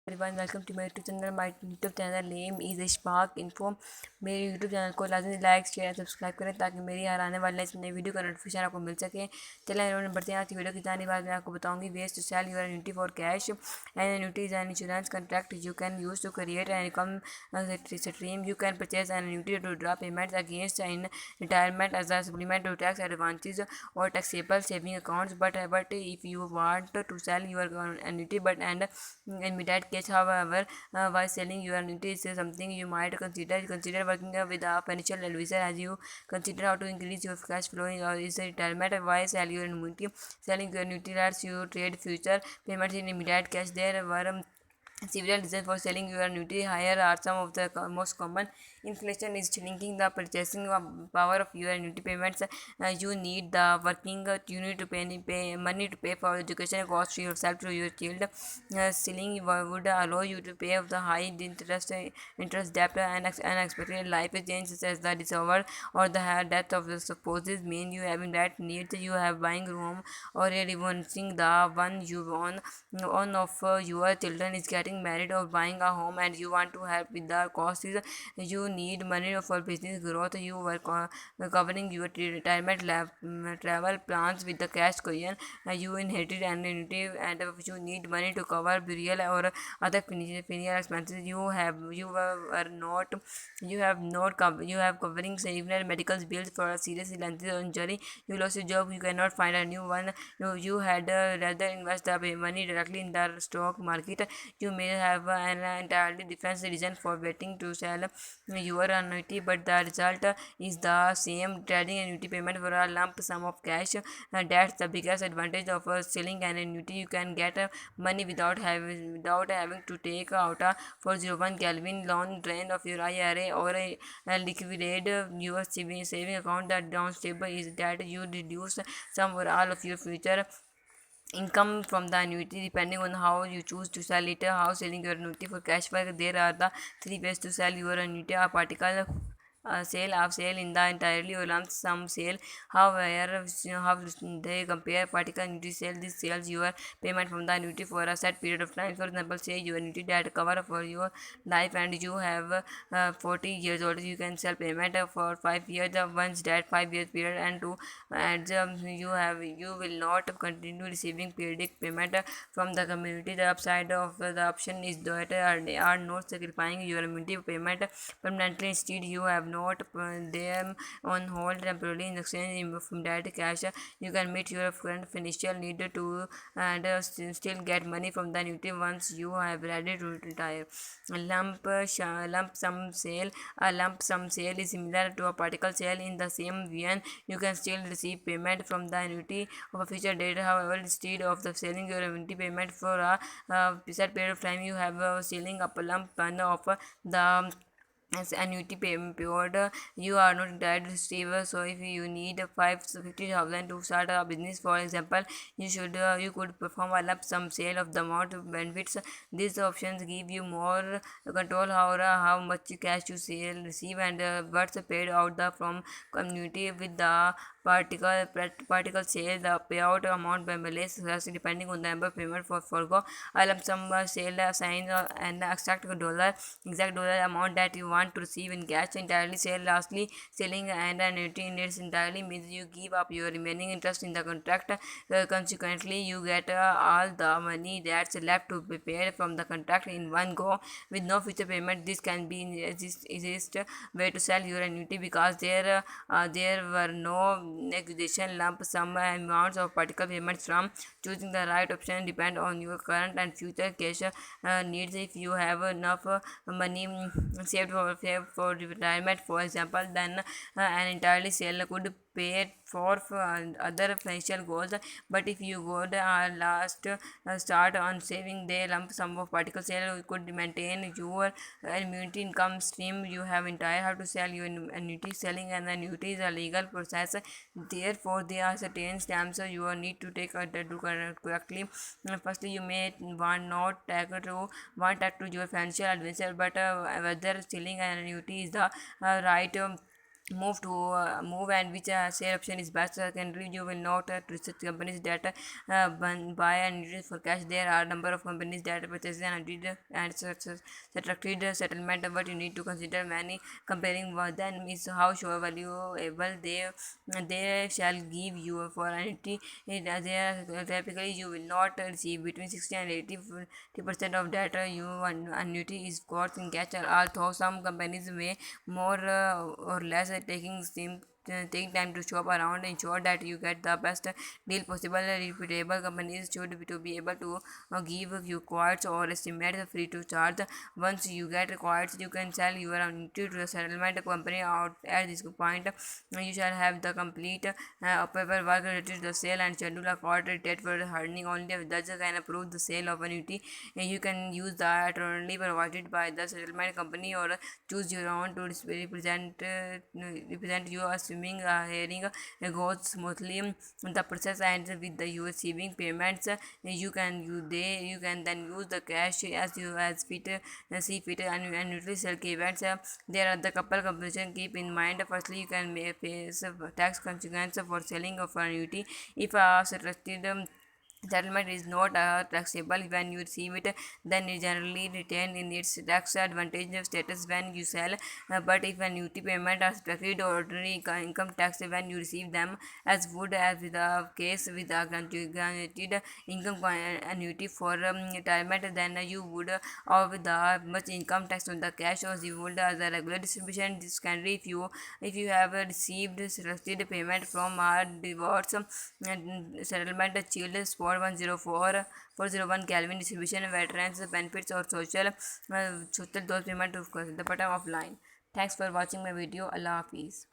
everyone, welcome to my YouTube channel. My YouTube channel name is Ishfaq info. मेरे YouTube channel को लाजमी like share subscribe करें ताकि मेरी हर आने वाले नई वीडियो का नोटिफिकेशन आपको मिल सके। चलिए इन्होंने बढ़ते हैं आज की वीडियो की जानी बात मैं आपको बताऊंगी ways to sell your annuity for cash. An annuity is an insurance contract you can use to create an income stream. You can purchase an annuity to draw payments against in retirement as a supplement to tax advantages or taxable saving accounts. But if you want to sell your annuity but and immediate cash, however, while selling your annuity is something you might consider working with a financial advisor as you consider how to increase your cash flow or is retirement. Why sell your annuity? Selling your annuity lets you trade future payments in immediate cash. There were several reasons for selling your annuity. Here are some of the most common. Inflation is shrinking the purchasing power of your annuity payments. You need the working. You need to pay money to pay for education costs yourself to your child. Selling would allow you to pay off the high interest debt and unexpected life changes as the disorder or the death of the spouses mean you having that needs. You have buying room or revisiting the one you own. One of your children is getting married or buying a home and you want to help with the costs. You need money for business growth. You were covering your retirement travel plans with the cash cushion. You inherited an annuity and you need money to cover burial or other funeral expenses. You have covering several medical bills for a serious illness or injury. You lost your job, you cannot find a new one. You had rather invest the money directly in the stock market. You may have an entirely different reason for waiting to sell your annuity, but the result is the same. Trading annuity payment for a lump sum of cash. That's the biggest advantage of selling an annuity. You can get money without having to take out a 401 Kelvin loan drain of your IRA or liquidate your saving account. The downside is that you reduce some or all of your future income from the annuity depending on how you choose to sell it. How selling your annuity for cash back? There are the three ways to sell your annuity: a particle sale in the entirely or lump sum sale. However, how they compare particle annuity sale? This sells your payment from the annuity for a set period of time. For example, say your annuity that cover for your life and you have 40 years old, you can sell payment for 5 years. Once that 5 years period and two and you will not continue receiving periodic payment from the community. The upside of the option is that they are not sacrificing your annuity payment permanently. Instead, you have not put them on hold temporarily in exchange from that cash. You can meet your current financial need to and still get money from the annuity once you have ready to retire. Lump sum sale. A lump sum sale is similar to a particle sale in the same vein. You can still receive payment from the annuity of a future date. However, instead of the selling your annuity payment for a set period of time, you have selling up a lump sum of the as annuity payment period. You are not entitled to receive. So if you need 50,000 to start a business, for example, you could perform a lump sum sale of the amount of benefits. These options give you more control over how much cash you sell receive and what's paid out the from community. With the particle sale, the payout amount may be less depending on the number of payment for forgo. A lump sum sale assigns an exact dollar amount that you want to receive in cash entirely. Sale lastly, selling an annuity in its entirely means you give up your remaining interest in the contract. Consequently, you get all the money that's left to be paid from the contract in one go with no future payment. This can be easiest way to sell your annuity because there were no negotiation lump sum amounts of particle payments. From choosing the right option depend on your current and future cash needs. If you have enough money saved for retirement, for example, then an entirely sale could pay for other financial goals. But if you would start on saving the lump sum of particle sale could maintain your annuity income stream. You have entire how to sell your annuity. Selling an annuity is a legal process, therefore there are certain steps you will need to take to correctly. Firstly, you may want to your financial advisor, but whether selling an annuity is the right move and which share option is best. Secondly, you will not research companies that buy and use for cash. There are a number of companies that purchase and did and subtracted settlement. But you need to consider many comparing with them is how sure valuable they shall give you for annuity. They are typically you will not receive between 60 and 80% of data you annuity is got in cash. Although some companies may more or less taking time to shop around, ensure that you get the best deal possible. Reputable companies should be able to give you quotes or estimates free to charge. Once you get quotes, you can sell your annuity to a settlement company out at this point. You shall have the complete paperwork related to the sale and schedule a court date for earning. Only if the judge can approve the sale of annuity. You can use the attorney provided by the settlement company or choose your own to represent you, assuming a hearing goes smoothly. The process ends with the you receiving payments. You can then use the cash as you as fit see fit and usually sell key events. There are the couple composition keep in mind. Firstly, you can face tax consequences for selling of annuity if a selected settlement is not taxable when you receive it, then it generally retained in its tax advantage status when you sell. But if annuity payment are subtracted ordinary income tax when you receive them, as would as with the case with a guaranteed income annuity for retirement, then you would with the much income tax on the cash as you would as a regular distribution. This can be if you have received selected payment from a divorce settlement, child support 104 Calvin distribution, veterans benefits or social those payment to the bottom of line. Thanks for watching my video. Allah Hafiz.